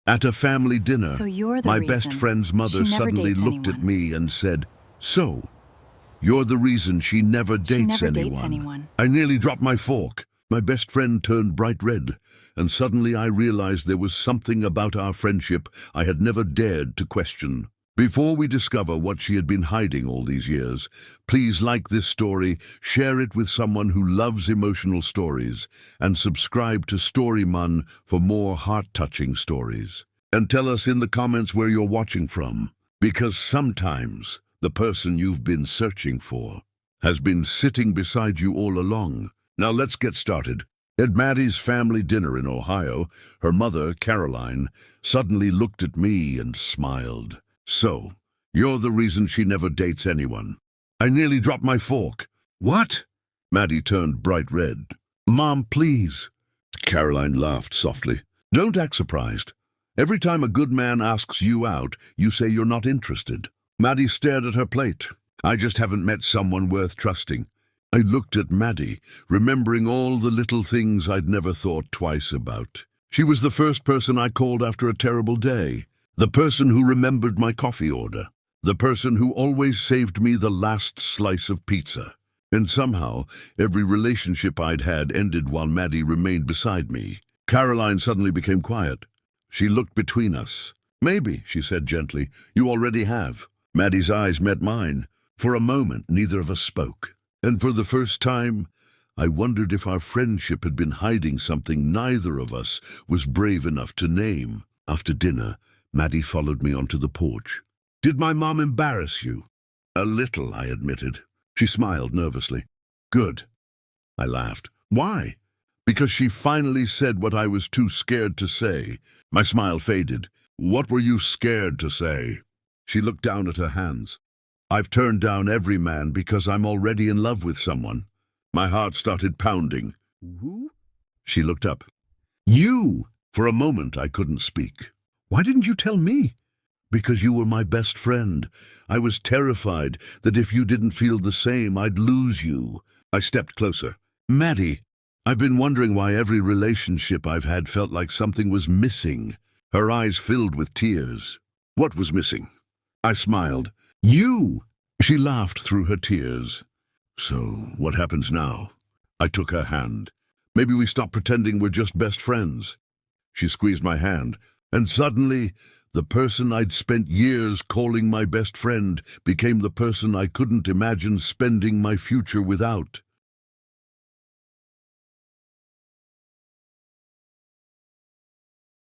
At a family dinner, So you're the my reason best friend's mother she never suddenly dates looked at anyone. me and said, "So, you're the reason she never dates never anyone." dates anyone. I nearly dropped my fork. My best friend turned bright red, and suddenly I realized there was something about our friendship I had never dared to question. Before we discover what she had been hiding all these years, please like this story, share it with someone who loves emotional stories, and subscribe to StoryMun for more heart-touching stories. And tell us in the comments where you're watching from, because sometimes the person you've been searching for has been sitting beside you all along. Now let's get started. At Maddie's family dinner in Ohio, her mother, Caroline, suddenly looked at me and smiled. "So, you're the reason she never dates anyone." I nearly dropped my fork. "What?" Maddie turned bright red. "Mom, please." Caroline laughed softly. "Don't act surprised. Every time a good man asks you out, you say you're not interested." Maddie stared at her plate. "I just haven't met someone worth trusting." I looked at Maddie, remembering all the little things I'd never thought twice about. She was the first person I called after a terrible day. The person who remembered my coffee order. The person who always saved me the last slice of pizza. And somehow, every relationship I'd had ended while Maddie remained beside me. Caroline suddenly became quiet. She looked between us. "Maybe," she said gently, "you already have." Maddie's eyes met mine. For a moment, neither of us spoke. And for the first time, I wondered if our friendship had been hiding something neither of us was brave enough to name. After dinner, Maddie followed me onto the porch. "Did my mom embarrass you?" "A little," I admitted. She smiled nervously. "Good." I laughed. "Why?" "Because she finally said what I was too scared to say." My smile faded. "What were you scared to say?" She looked down at her hands. "I've turned down every man because I'm already in love with someone." My heart started pounding. "Who?" She looked up. "You!" For a moment I couldn't speak. "Why didn't you tell me?" "Because you were my best friend. I was terrified that if you didn't feel the same, I'd lose you." I stepped closer. "Maddie, I've been wondering why every relationship I've had felt like something was missing." Her eyes filled with tears. "What was missing?" I smiled. "You!" She laughed through her tears. "So, what happens now?" I took her hand. "Maybe we stop pretending we're just best friends." She squeezed my hand, and suddenly, the person I'd spent years calling my best friend became the person I couldn't imagine spending my future without.